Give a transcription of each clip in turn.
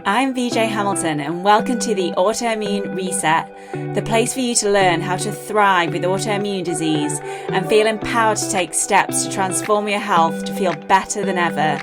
I'm VJ Hamilton and welcome to the Autoimmune RESET, the place for you to learn how to thrive with autoimmune disease and feel empowered to take steps to transform your health to feel better than ever.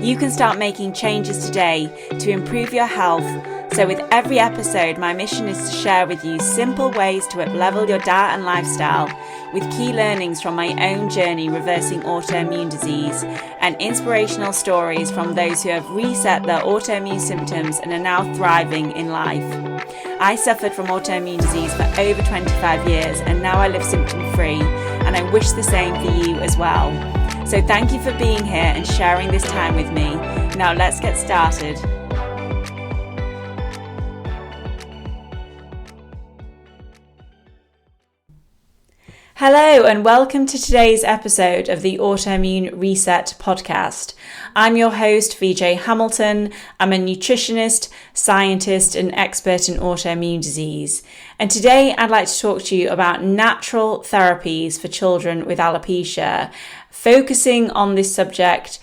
You can start making changes today to improve your health. So with every episode, my mission is to share with you simple ways to up-level your diet and lifestyle with key learnings from my own journey reversing autoimmune disease and inspirational stories from those who have reset their autoimmune symptoms and are now thriving in life. I suffered from autoimmune disease for over 25 years and now I live symptom-free, and I wish the same for you as well. So thank you for being here and sharing this time with me. Now let's get started. Hello and welcome to today's episode of the Autoimmune RESET podcast. I'm your host, VJ Hamilton. I'm a nutritionist, scientist and expert in autoimmune disease. And today I'd like to talk to you about natural therapies for children with alopecia, focusing on this subject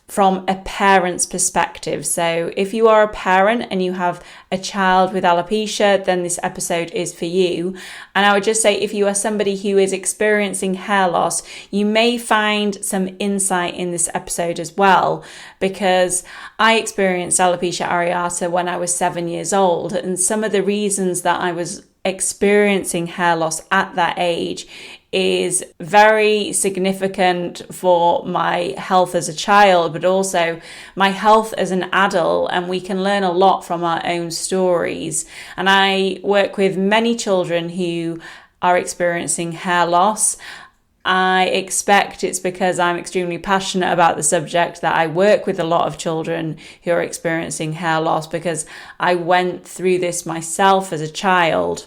from a parent's perspective. So if you are a parent and you have a child with alopecia, then this episode is for you. And I would just say, if you are somebody who is experiencing hair loss, you may find some insight in this episode as well, because I experienced alopecia areata when I was 7 years old. And some of the reasons that I was experiencing hair loss at that age is very significant for my health as a child, but also my health as an adult, and we can learn a lot from our own stories. And I work with many children who are experiencing hair loss. I expect it's because I'm extremely passionate about the subject that I work with a lot of children who are experiencing hair loss, because I went through this myself as a child.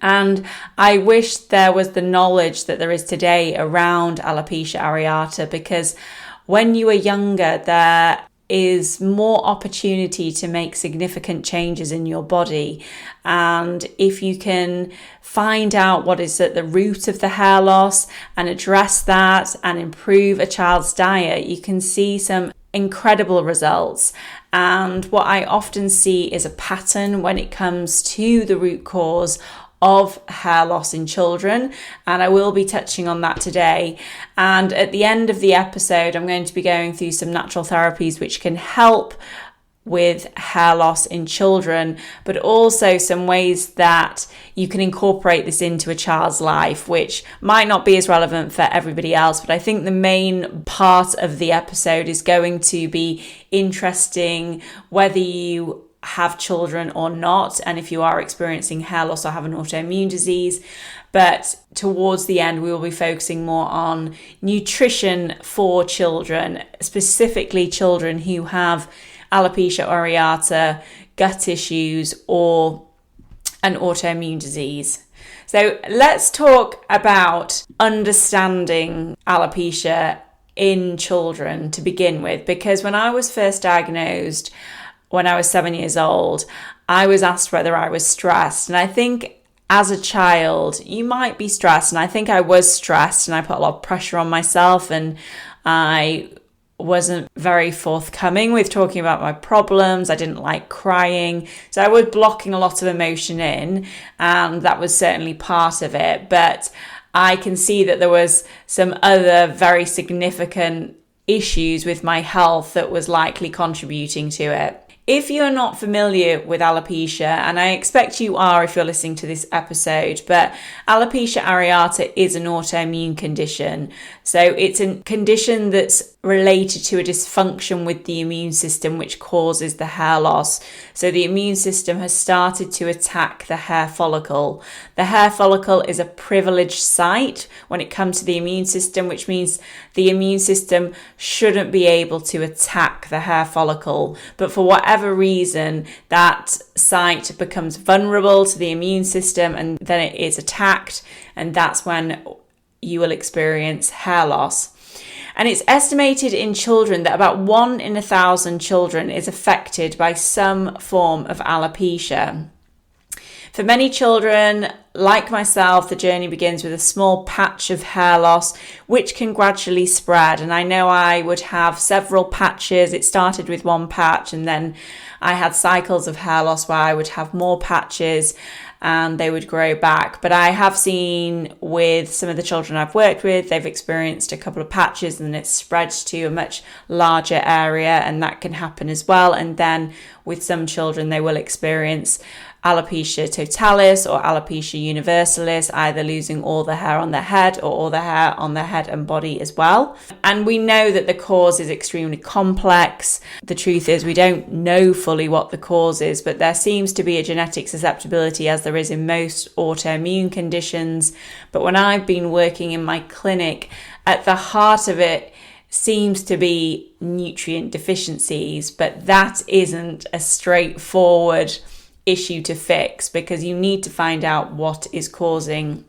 And I wish there was the knowledge that there is today around alopecia areata, because when you are younger, there is more opportunity to make significant changes in your body. And if you can find out what is at the root of the hair loss and address that and improve a child's diet, you can see some incredible results. And what I often see is a pattern when it comes to the root cause of hair loss in children, and I will be touching on that today. And at the end of the episode, I'm going to be going through some natural therapies which can help with hair loss in children, but also some ways that you can incorporate this into a child's life, which might not be as relevant for everybody else. But I think the main part of the episode is going to be interesting whether you have children or not, and if you are experiencing hair loss or have an autoimmune disease. But towards the end, we will be focusing more on nutrition for children, specifically children who have alopecia areata, gut issues, or an autoimmune disease. So let's talk about understanding alopecia in children to begin with, because when I was first diagnosed when I was 7 years old, I was asked whether I was stressed. And I think as a child, you might be stressed. And I think I was stressed and I put a lot of pressure on myself, and I wasn't very forthcoming with talking about my problems. I didn't like crying. So I was blocking a lot of emotion in, and that was certainly part of it. But I can see that there was some other very significant issues with my health that was likely contributing to it. If you're not familiar with alopecia, and I expect you are if you're listening to this episode, but alopecia areata is an autoimmune condition. So it's a condition that's related to a dysfunction with the immune system, which causes the hair loss. So the immune system has started to attack the hair follicle. The hair follicle is a privileged site when it comes to the immune system, which means the immune system shouldn't be able to attack the hair follicle. But for whatever reason, that site becomes vulnerable to the immune system, and then it is attacked, and that's when you will experience hair loss. And it's estimated in children that about 1 in 1,000 children is affected by some form of alopecia. For many children, like myself, the journey begins with a small patch of hair loss, which can gradually spread. And I know I would have several patches. It started with one patch, and then I had cycles of hair loss where I would have more patches and they would grow back. But I have seen with some of the children I've worked with, they've experienced a couple of patches and it spreads to a much larger area, and that can happen as well. And then with some children, they will experience alopecia totalis or alopecia universalis, either losing all the hair on their head or all the hair on their head and body as well. And we know that the cause is extremely complex. The truth is we don't know fully what the cause is, but there seems to be a genetic susceptibility, as there is in most autoimmune conditions. But when I've been working in my clinic, at the heart of it seems to be nutrient deficiencies, but that isn't a straightforward issue to fix, because you need to find out what is causing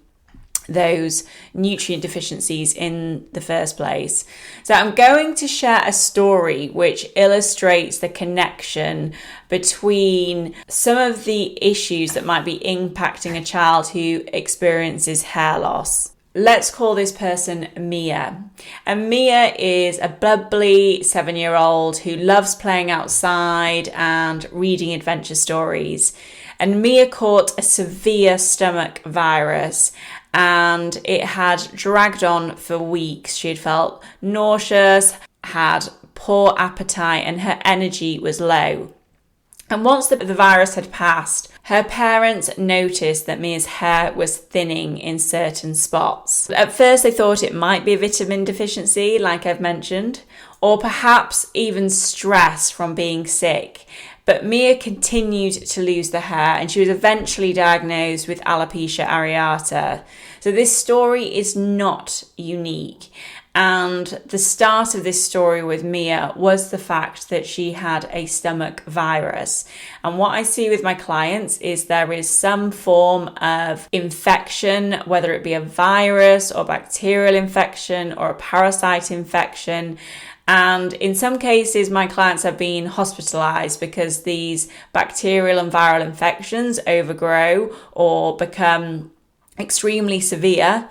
those nutrient deficiencies in the first place. So I'm going to share a story which illustrates the connection between some of the issues that might be impacting a child who experiences hair loss. Let's call this person Mia. And Mia is a bubbly 7-year-old who loves playing outside and reading adventure stories. And Mia caught a severe stomach virus, and it had dragged on for weeks. She had felt nauseous, had poor appetite, and her energy was low. And once the virus had passed, her parents noticed that Mia's hair was thinning in certain spots. At first, they thought it might be a vitamin deficiency, like I've mentioned, or perhaps even stress from being sick. But Mia continued to lose the hair, and she was eventually diagnosed with alopecia areata. So this story is not unique. And the start of this story with Mia was the fact that she had a stomach virus. And what I see with my clients is there is some form of infection, whether it be a virus or bacterial infection or a parasite infection. And in some cases, my clients have been hospitalized because these bacterial and viral infections overgrow or become extremely severe.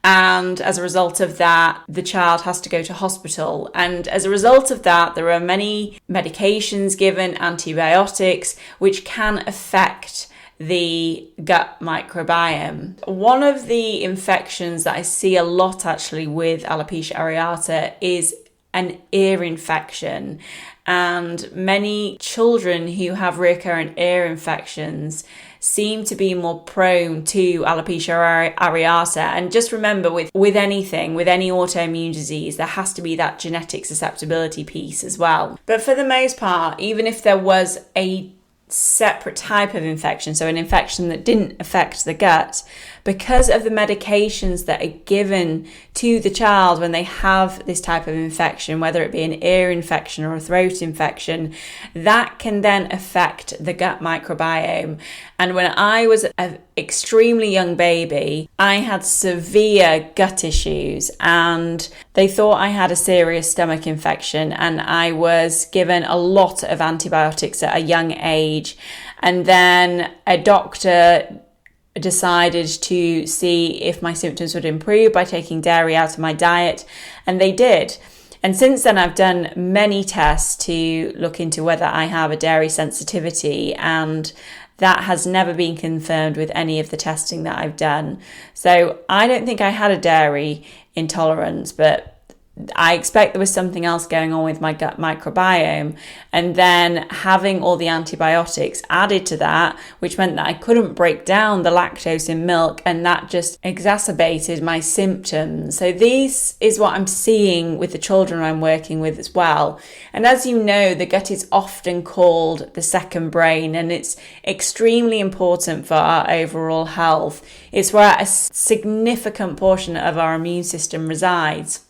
And as a result of that, the child has to go to hospital. And as a result of that, there are many medications given, antibiotics, which can affect the gut microbiome. One of the infections that I see a lot actually with alopecia areata is an ear infection. And many children who have recurrent ear infections seem to be more prone to alopecia areata. And just remember, with anything, with any autoimmune disease, there has to be that genetic susceptibility piece as well. But for the most part, even if there was a separate type of infection, so an infection that didn't affect the gut, because of the medications that are given to the child when they have this type of infection, whether it be an ear infection or a throat infection, that can then affect the gut microbiome. And when I was an extremely young baby, I had severe gut issues, and they thought I had a serious stomach infection, and I was given a lot of antibiotics at a young age. And then a doctor decided to see if my symptoms would improve by taking dairy out of my diet, and they did. And since then, I've done many tests to look into whether I have a dairy sensitivity, and that has never been confirmed with any of the testing that I've done. So I don't think I had a dairy intolerance, but I expect there was something else going on with my gut microbiome. And then having all the antibiotics added to that, which meant that I couldn't break down the lactose in milk, and that just exacerbated my symptoms. So this is what I'm seeing with the children I'm working with as well. And as you know, the gut is often called the second brain, and it's extremely important for our overall health. It's where a significant portion of our immune system resides.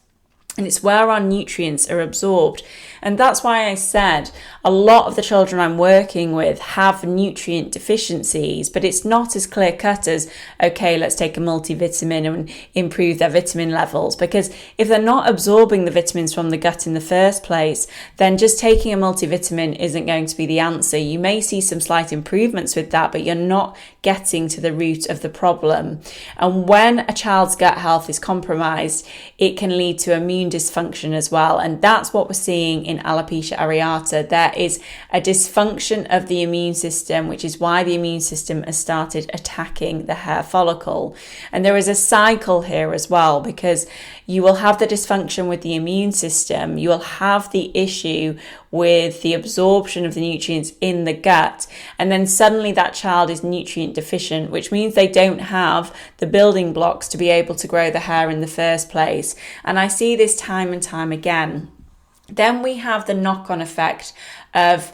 And it's where our nutrients are absorbed. And that's why I said a lot of the children I'm working with have nutrient deficiencies, but it's not as clear cut as, okay, let's take a multivitamin and improve their vitamin levels. Because if they're not absorbing the vitamins from the gut in the first place, then just taking a multivitamin isn't going to be the answer. You may see some slight improvements with that, but you're not getting to the root of the problem. And when a child's gut health is compromised, it can lead to immune dysfunction as well. And that's what we're seeing in alopecia areata. There is a dysfunction of the immune system, which is why the immune system has started attacking the hair follicle. And there is a cycle here as well, because you will have the dysfunction with the immune system, you will have the issue with the absorption of the nutrients in the gut, and then suddenly that child is nutrient deficient, which means they don't have the building blocks to be able to grow the hair in the first place. And I see this time and time again. Then we have the knock-on effect of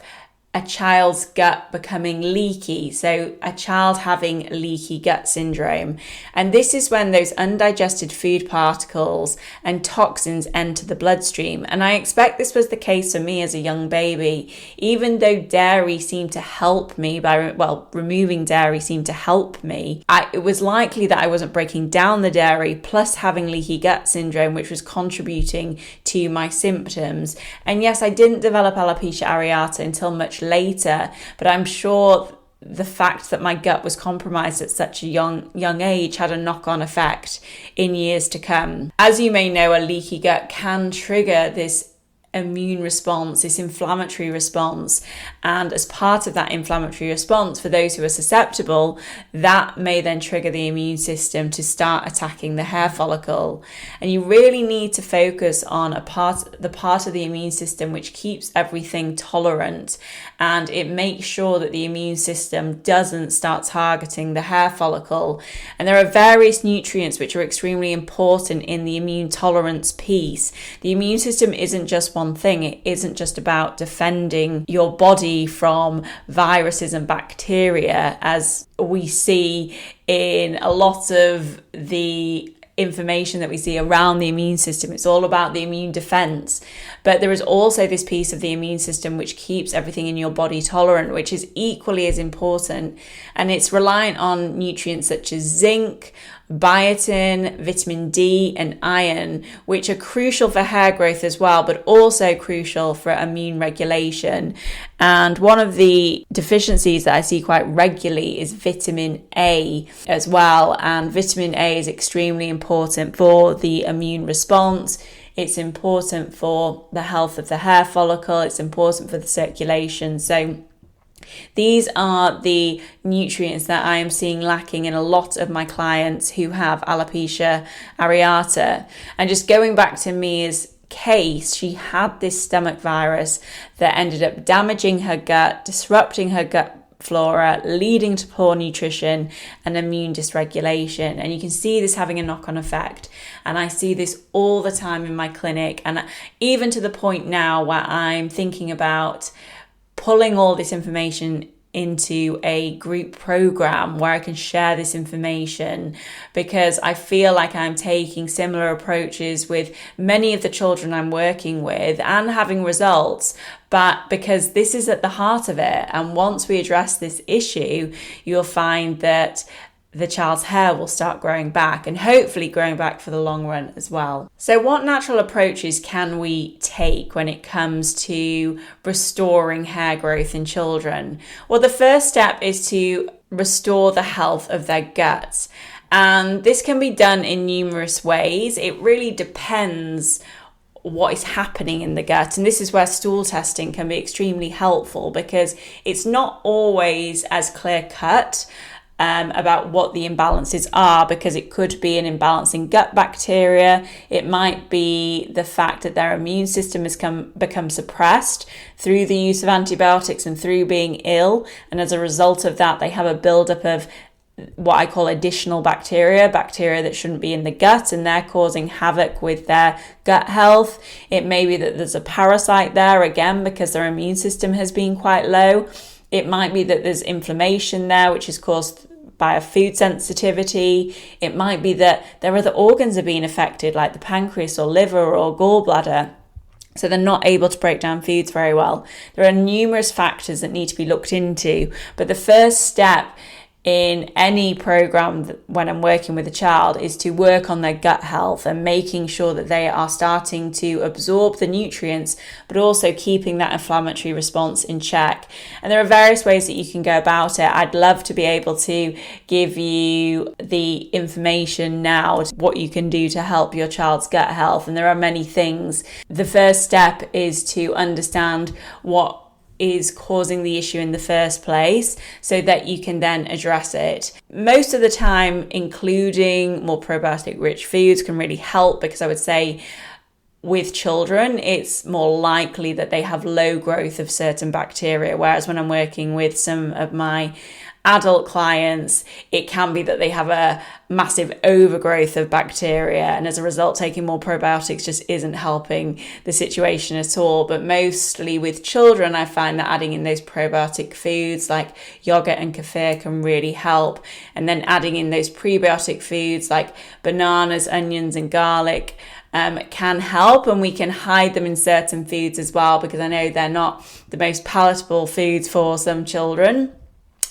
a child's gut becoming leaky. So a child having leaky gut syndrome. And this is when those undigested food particles and toxins enter the bloodstream. And I expect this was the case for me as a young baby. Even though dairy seemed to help me removing dairy seemed to help me, it was likely that I wasn't breaking down the dairy plus having leaky gut syndrome, which was contributing to my symptoms. And yes, I didn't develop alopecia areata until much later, but I'm sure the fact that my gut was compromised at such a young age had a knock-on effect in years to come. As you may know, a leaky gut can trigger this immune response, this inflammatory response, and as part of that inflammatory response, for those who are susceptible, that may then trigger the immune system to start attacking the hair follicle. And you really need to focus on the part of the immune system which keeps everything tolerant, and it makes sure that the immune system doesn't start targeting the hair follicle. And there are various nutrients which are extremely important in the immune tolerance piece. The immune system isn't just one thing. It isn't just about defending your body from viruses and bacteria, as we see in a lot of the information that we see around the immune system. It's all about the immune defense. But there is also this piece of the immune system which keeps everything in your body tolerant, which is equally as important. And it's reliant on nutrients such as zinc, biotin, vitamin D, and iron, which are crucial for hair growth as well, but also crucial for immune regulation. And one of the deficiencies that I see quite regularly is vitamin A as well. And vitamin A is extremely important for the immune response. It's important for the health of the hair follicle. It's important for the circulation. So these are the nutrients that I am seeing lacking in a lot of my clients who have alopecia areata. And just going back to Mia's case, she had this stomach virus that ended up damaging her gut, disrupting her gut flora, leading to poor nutrition and immune dysregulation. And you can see this having a knock-on effect. And I see this all the time in my clinic, and even to the point now where I'm thinking about pulling all this information into a group program where I can share this information, because I feel like I'm taking similar approaches with many of the children I'm working with and having results, but because this is at the heart of it. And once we address this issue, you'll find that the child's hair will start growing back, and hopefully growing back for the long run as well. So what natural approaches can we take when it comes to restoring hair growth in children? Well, the first step is to restore the health of their guts. And this can be done in numerous ways. It really depends what is happening in the gut. And this is where stool testing can be extremely helpful, because it's not always as clear cut about what the imbalances are, because it could be an imbalance in gut bacteria. It might be the fact that their immune system has become suppressed through the use of antibiotics and through being ill, and as a result of that they have a buildup of what I call additional bacteria that shouldn't be in the gut, and they're causing havoc with their gut health. It may be that there's a parasite there, again, because their immune system has been quite low. It might be that there's inflammation there, which is caused by a food sensitivity. It might be that their other organs are being affected, like the pancreas or liver or gallbladder. So they're not able to break down foods very well. There are numerous factors that need to be looked into, but the first step in any program when I'm working with a child is to work on their gut health and making sure that they are starting to absorb the nutrients, but also keeping that inflammatory response in check. And there are various ways that you can go about it. I'd love to be able to give you the information now, what you can do to help your child's gut health. And there are many things. The first step is to understand what is causing the issue in the first place so that you can then address it. Most of the time, including more probiotic rich foods can really help, because I would say with children, it's more likely that they have low growth of certain bacteria, whereas when I'm working with some of my adult clients, it can be that they have a massive overgrowth of bacteria, and as a result taking more probiotics just isn't helping the situation at all. But mostly with children, I find that adding in those probiotic foods like yogurt and kefir can really help, and then adding in those prebiotic foods like bananas, onions and garlic can help. And we can hide them in certain foods as well, because I know they're not the most palatable foods for some children.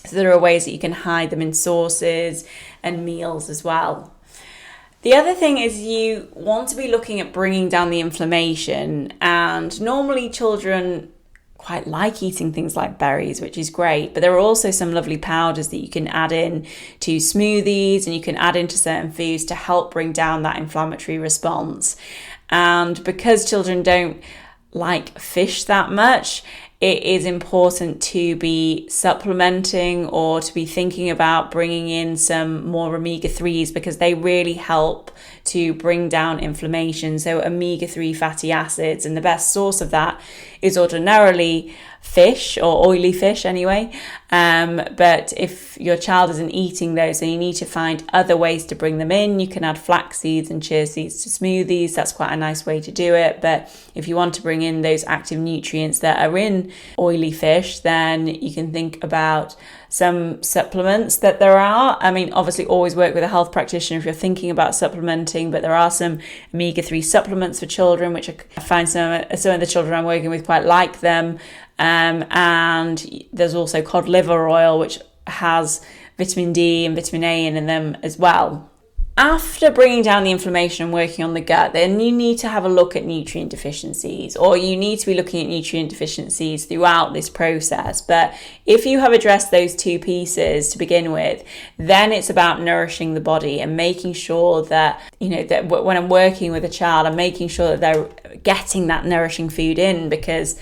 So there are ways that you can hide them in sauces and meals as well. The other thing is you want to be looking at bringing down the inflammation, and normally children quite like eating things like berries, which is great, but there are also some lovely powders that you can add in to smoothies, and you can add into certain foods to help bring down that inflammatory response. And because children don't like fish that much, it is important to be supplementing or to be thinking about bringing in some more omega-3s, because they really help to bring down inflammation. So omega-3 fatty acids, and the best source of that is ordinarily fish, or oily fish anyway. But if your child isn't eating those, then you need to find other ways to bring them in. You can add flax seeds and chia seeds to smoothies. That's quite a nice way to do it. But if you want to bring in those active nutrients that are in oily fish, then you can think about some supplements that there are. I mean, obviously always work with a health practitioner if you're thinking about supplementing, but there are some omega-3 supplements for children, which I find some of the children I'm working with quite like them. And there's also cod liver oil, which has vitamin D and vitamin A in them as well. After bringing down the inflammation and working on the gut, then you need to have a look at nutrient deficiencies, or you need to be looking at nutrient deficiencies throughout this process. But if you have addressed those two pieces to begin with, then it's about nourishing the body and making sure that, that when I'm working with a child, I'm making sure that they're getting that nourishing food in, because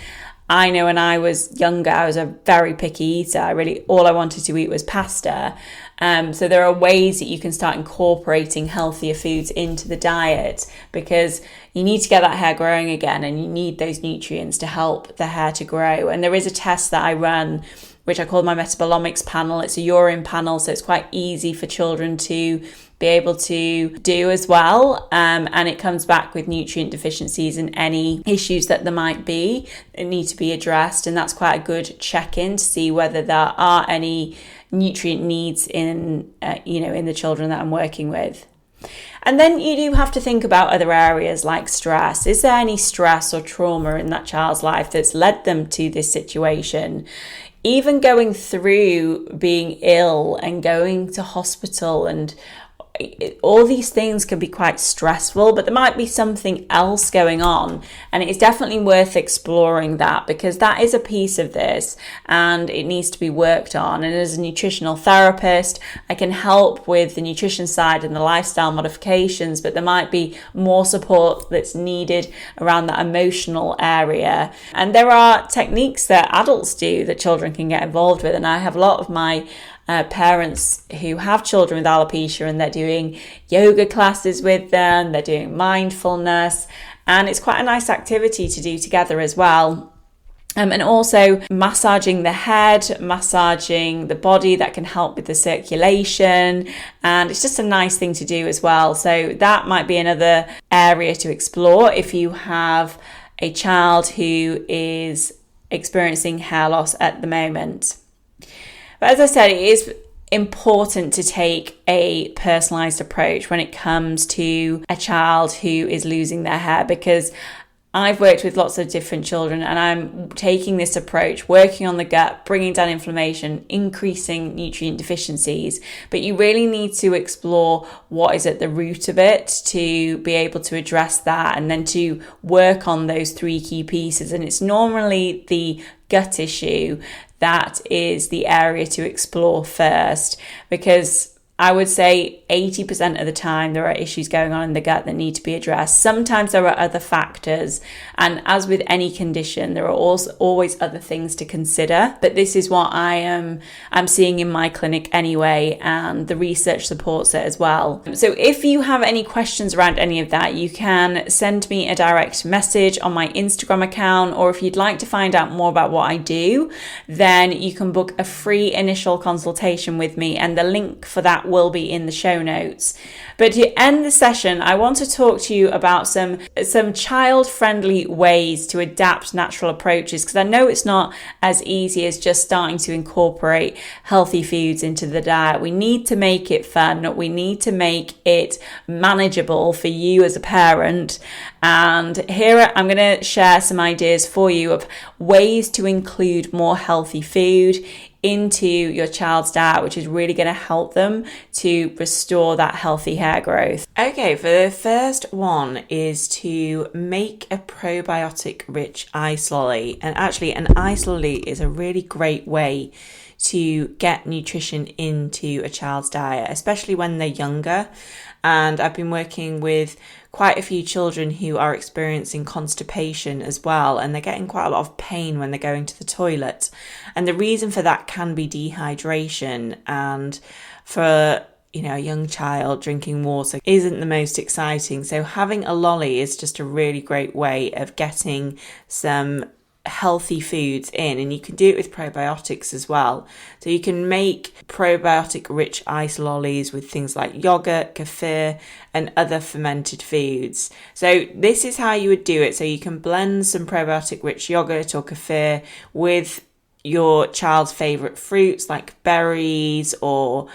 I know when I was younger, I was a very picky eater. All I wanted to eat was pasta. So there are ways that you can start incorporating healthier foods into the diet, because you need to get that hair growing again, and you need those nutrients to help the hair to grow. And there is a test that I run, which I call my metabolomics panel. It's a urine panel, so it's quite easy for children to be able to do as well. And it comes back with nutrient deficiencies and any issues that there might be that need to be addressed. And that's quite a good check-in to see whether there are any nutrient needs in the children that I'm working with. And then you do have to think about other areas like stress. Is there any stress or trauma in that child's life that's led them to this situation? Even going through being ill and going to hospital, and all these things can be quite stressful, but there might be something else going on, and it's definitely worth exploring that, because that is a piece of this and it needs to be worked on. And as a nutritional therapist, I can help with the nutrition side and the lifestyle modifications, but there might be more support that's needed around that emotional area. And there are techniques that adults do that children can get involved with, and I have a lot of my parents who have children with alopecia, and they're doing yoga classes with them, they're doing mindfulness, and it's quite a nice activity to do together as well. And also massaging the head, massaging the body, that can help with the circulation, and it's just a nice thing to do as well. So that might be another area to explore if you have a child who is experiencing hair loss at the moment. But as I said, it is important to take a personalised approach when it comes to a child who is losing their hair, because I've worked with lots of different children, and I'm taking this approach, working on the gut, bringing down inflammation, increasing nutrient deficiencies. But you really need to explore what is at the root of it to be able to address that, and then to work on those 3 key pieces. And it's normally the gut issue that is the area to explore first, because I would say 80% of the time there are issues going on in the gut that need to be addressed. Sometimes there are other factors, and as with any condition, there are also always other things to consider. But this is what I'm seeing in my clinic anyway, and the research supports it as well. So if you have any questions around any of that, you can send me a direct message on my Instagram account, or if you'd like to find out more about what I do, then you can book a free initial consultation with me, and the link for that will be in the show notes. But to end the session, I want to talk to you about some child-friendly ways to adapt natural approaches, because I know it's not as easy as just starting to incorporate healthy foods into the diet. We need to make it fun. We need to make it manageable for you as a parent. And here I'm going to share some ideas for you of ways to include more healthy food into your child's diet, which is really going to help them to restore that healthy hair growth. Okay, for the first one is to make a probiotic rich ice lolly. And actually an ice lolly is a really great way to get nutrition into a child's diet, especially when they're younger. And I've been working with quite a few children who are experiencing constipation as well, and they're getting quite a lot of pain when they're going to the toilet. And the reason for that can be dehydration, and for a young child, drinking water isn't the most exciting. So having a lolly is just a really great way of getting some healthy foods in, and you can do it with probiotics as well. So you can make probiotic rich ice lollies with things like yogurt, kefir, and other fermented foods. So this is how you would do it. So you can blend some probiotic rich yogurt or kefir with your child's favorite fruits like berries or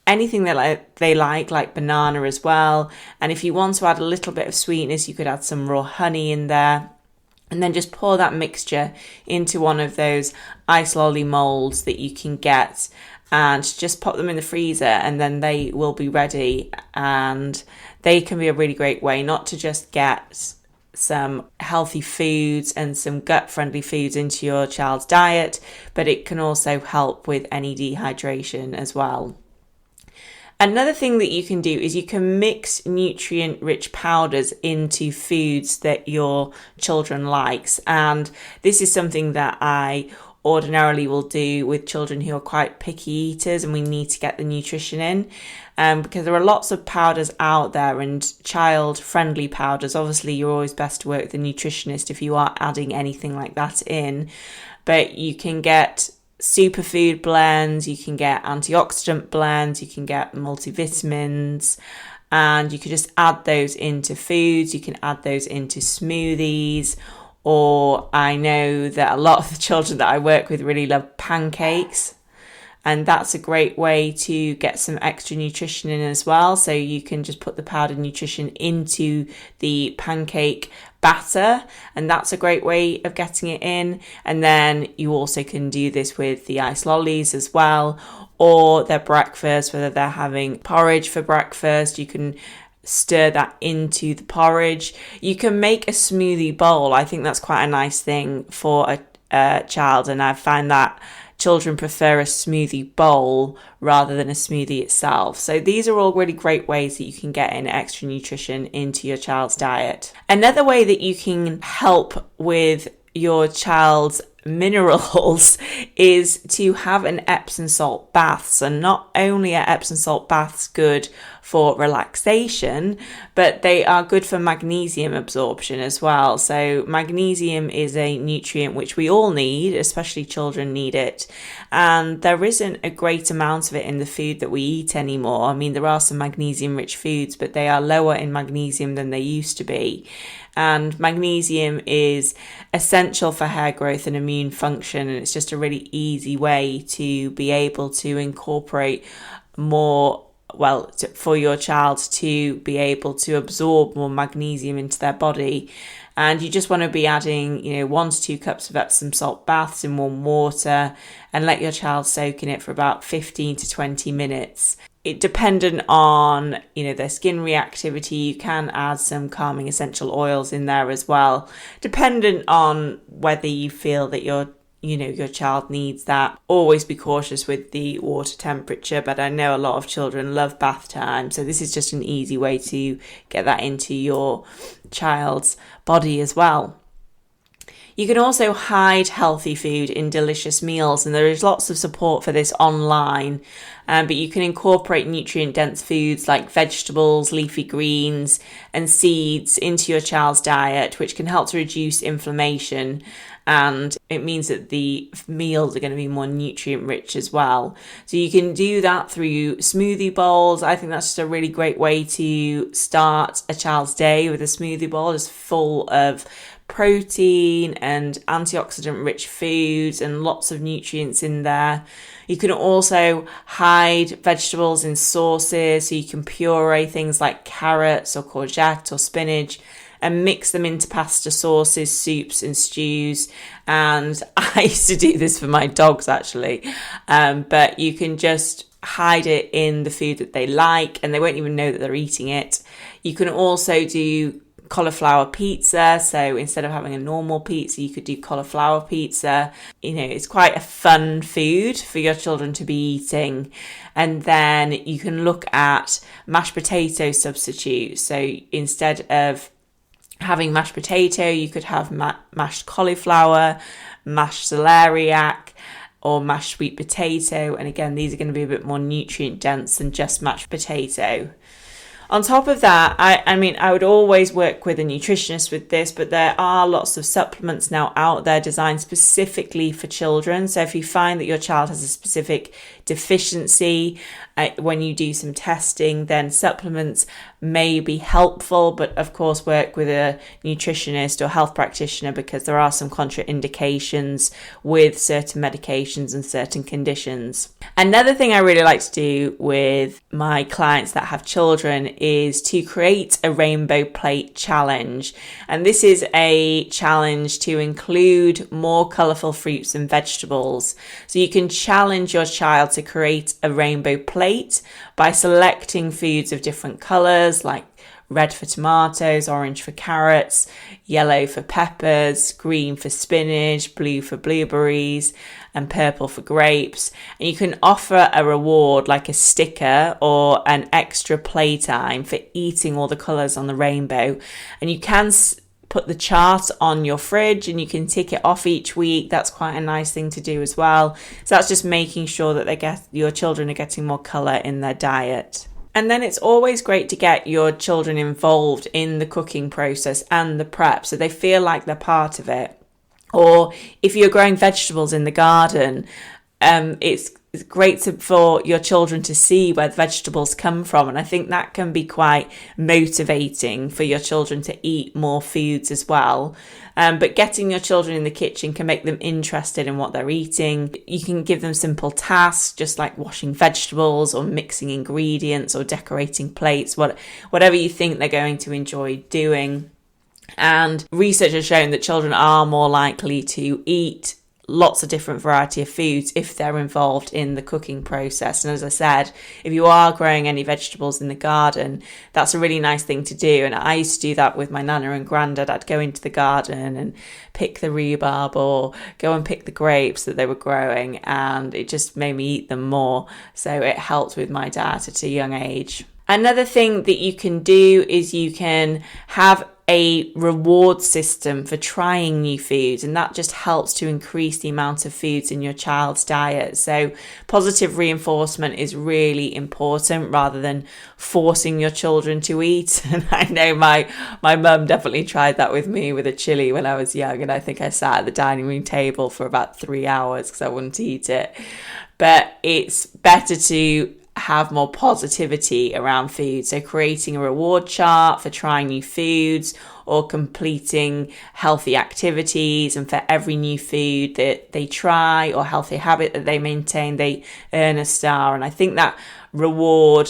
anything that they like banana as well. And if you want to add a little bit of sweetness, you could add some raw honey in there. And then just pour that mixture into one of those ice lolly molds that you can get, and just pop them in the freezer, and then they will be ready. And they can be a really great way not to just get some healthy foods and some gut-friendly foods into your child's diet, but it can also help with any dehydration as well. Another thing that you can do is you can mix nutrient-rich powders into foods that your children likes. And this is something that I ordinarily will do with children who are quite picky eaters and we need to get the nutrition in. Because there are lots of powders out there, and child-friendly powders. Obviously, you're always best to work with a nutritionist if you are adding anything like that in. But you can get superfood blends, you can get antioxidant blends, you can get multivitamins, and you can just add those into foods. You can add those into smoothies, or I know that a lot of the children that I work with really love pancakes, and that's a great way to get some extra nutrition in as well. So you can just put the powdered nutrition into the pancake batter, and that's a great way of getting it in. And then you also can do this with the ice lollies as well, or their breakfast, whether they're having porridge for breakfast, you can stir that into the porridge. You can make a smoothie bowl. I think that's quite a nice thing for a child, and I find that children prefer a smoothie bowl rather than a smoothie itself. So these are all really great ways that you can get in extra nutrition into your child's diet. Another way that you can help with your child's minerals is to have an Epsom salt bath. So not only are Epsom salt baths good for relaxation, but they are good for magnesium absorption as well. So magnesium is a nutrient which we all need, especially children need it. And there isn't a great amount of it in the food that we eat anymore. I mean, there are some magnesium rich foods, but they are lower in magnesium than they used to be. And magnesium is essential for hair growth and immune function, and it's just a really easy way to be able to incorporate more, for your child to be able to absorb more magnesium into their body. And you just want to be adding, 1 to 2 cups of Epsom salt baths in warm water and let your child soak in it for about 15 to 20 minutes. It dependent on, their skin reactivity, you can add some calming essential oils in there as well, dependent on whether you feel that your child needs that. Always be cautious with the water temperature, but I know a lot of children love bath time, so this is just an easy way to get that into your child's body as well. You can also hide healthy food in delicious meals, and there is lots of support for this online, but you can incorporate nutrient-dense foods like vegetables, leafy greens and seeds into your child's diet, which can help to reduce inflammation, and it means that the meals are going to be more nutrient-rich as well. So you can do that through smoothie bowls. I think that's just a really great way to start a child's day, with a smoothie bowl just full of protein and antioxidant rich foods and lots of nutrients in there. You can also hide vegetables in sauces, so you can puree things like carrots or courgette or spinach and mix them into pasta sauces, soups and stews. And I used to do this for my dogs actually, but you can just hide it in the food that they like and they won't even know that they're eating it. You can also do cauliflower pizza, so instead of having a normal pizza, you could do cauliflower pizza. It's quite a fun food for your children to be eating. And then you can look at mashed potato substitutes, so instead of having mashed potato, you could have mashed cauliflower, mashed celeriac, or mashed sweet potato. And again, these are going to be a bit more nutrient dense than just mashed potato. On top of that, I would always work with a nutritionist with this, but there are lots of supplements now out there designed specifically for children. So if you find that your child has a specific deficiency, when you do some testing, then supplements may be helpful, but of course work with a nutritionist or health practitioner, because there are some contraindications with certain medications and certain conditions. Another thing I really like to do with my clients that have children is to create a rainbow plate challenge. And this is a challenge to include more colourful fruits and vegetables. So you can challenge your child to create a rainbow plate by selecting foods of different colours, like red for tomatoes, orange for carrots, yellow for peppers, green for spinach, blue for blueberries, and purple for grapes. And you can offer a reward like a sticker or an extra playtime for eating all the colours on the rainbow. And you can put the chart on your fridge and you can tick it off each week. That's quite a nice thing to do as well. So that's just making sure that your children are getting more colour in their diet. And then it's always great to get your children involved in the cooking process and the prep, so they feel like they're part of it. Or if you're growing vegetables in the garden, it's great for your children to see where the vegetables come from. And I think that can be quite motivating for your children to eat more foods as well. But getting your children in the kitchen can make them interested in what they're eating. You can give them simple tasks, just like washing vegetables or mixing ingredients or decorating plates, whatever you think they're going to enjoy doing. And research has shown that children are more likely to eat lots of different variety of foods if they're involved in the cooking process. And as I said, if you are growing any vegetables in the garden, that's a really nice thing to do. And I used to do that with my nana and granddad. I'd go into the garden and pick the rhubarb or go and pick the grapes that they were growing, and it just made me eat them more. So it helped with my diet at a young age. Another thing that you can do is you can have a reward system for trying new foods, and that just helps to increase the amount of foods in your child's diet. So positive reinforcement is really important rather than forcing your children to eat. And I know my mum definitely tried that with me with a chili when I was young, and I think I sat at the dining room table for about 3 hours because I wouldn't eat it. But it's better to have more positivity around food. So creating a reward chart for trying new foods or completing healthy activities, and for every new food that they try or healthy habit that they maintain, they earn a star. And I think that reward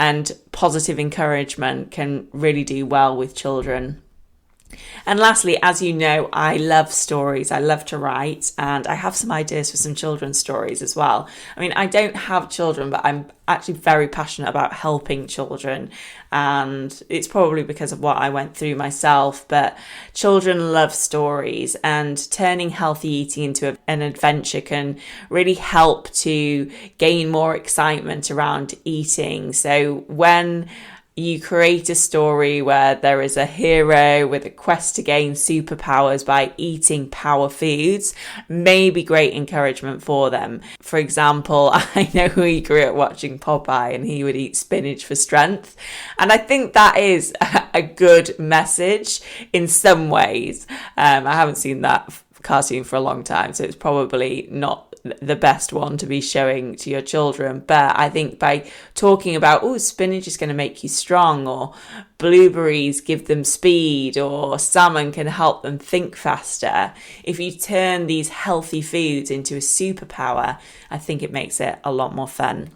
and positive encouragement can really do well with children. And lastly, as you know, I love stories. I love to write, and I have some ideas for some children's stories as well. I mean, I don't have children, but I'm actually very passionate about helping children, and it's probably because of what I went through myself, but children love stories, and turning healthy eating into an adventure can really help to gain more excitement around eating. So when you create a story where there is a hero with a quest to gain superpowers by eating power foods, may be great encouragement for them. For example, I know he grew up watching Popeye and he would eat spinach for strength. And I think that is a good message in some ways. I haven't seen that cartoon for a long time, so it's probably not the best one to be showing to your children. But I think by talking about, oh, spinach is going to make you strong, or blueberries give them speed, or salmon can help them think faster, if you turn these healthy foods into a superpower, I think it makes it a lot more fun.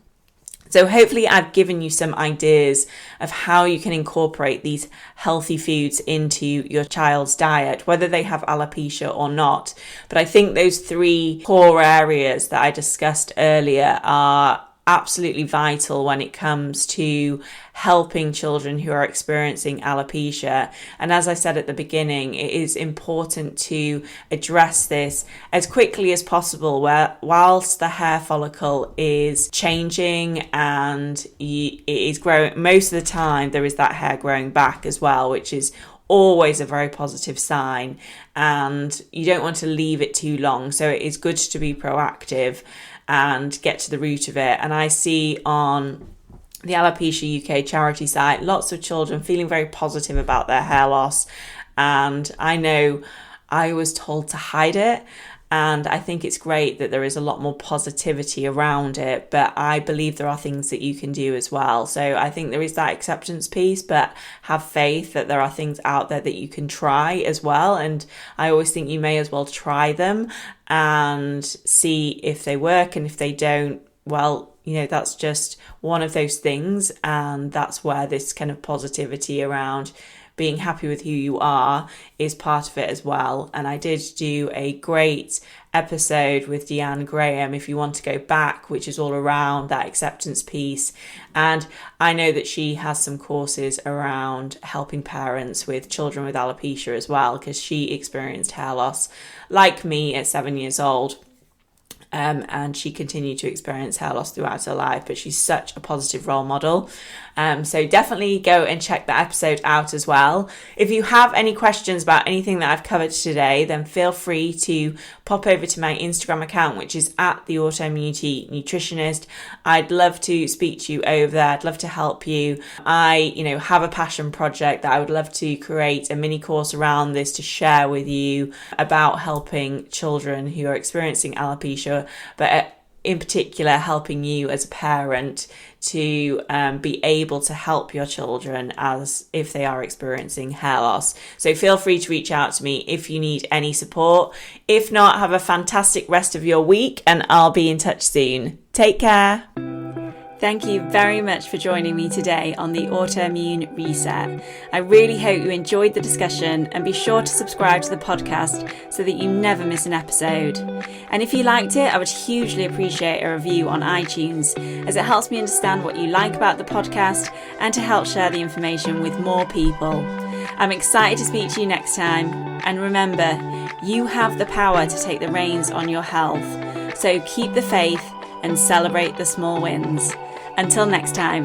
So hopefully I've given you some ideas of how you can incorporate these healthy foods into your child's diet, whether they have alopecia or not. But I think those 3 core areas that I discussed earlier are absolutely vital when it comes to helping children who are experiencing alopecia. And as I said at the beginning, it is important to address this as quickly as possible, where whilst the hair follicle is changing and it is growing, most of the time there is that hair growing back as well, which is always a very positive sign, and you don't want to leave it too long. So it is good to be proactive and get to the root of it. And I see on the Alopecia UK charity site lots of children feeling very positive about their hair loss, and I know I was told to hide it, and I think it's great that there is a lot more positivity around it, but I believe there are things that you can do as well. So I think there is that acceptance piece, but have faith that there are things out there that you can try as well. And I always think you may as well try them and see if they work, and if they don't, well, you know, that's just one of those things, and that's where this kind of positivity around being happy with who you are is part of it as well. And I did do a great episode with Deanne Graham, if you want to go back, which is all around that acceptance piece. And I know that she has some courses around helping parents with children with alopecia as well, because she experienced hair loss like me at 7 years old. And she continued to experience hair loss throughout her life, but she's such a positive role model. So definitely go and check that episode out as well. If you have any questions about anything that I've covered today, then feel free to pop over to my Instagram account, which is at the Autoimmunity Nutritionist. I'd love to speak to you over there. I'd love to help you. I, have a passion project that I would love to create a mini course around this to share with you about helping children who are experiencing alopecia, but in particular helping you as a parent to be able to help your children as if they are experiencing hair loss. So feel free to reach out to me if you need any support. If not, have a fantastic rest of your week, and I'll be in touch soon. Take care. Thank you very much for joining me today on the Autoimmune Reset. I really hope you enjoyed the discussion, and be sure to subscribe to the podcast so that you never miss an episode. And if you liked it, I would hugely appreciate a review on iTunes, as it helps me understand what you like about the podcast and to help share the information with more people. I'm excited to speak to you next time. And remember, you have the power to take the reins on your health. So keep the faith and celebrate the small wins. Until next time.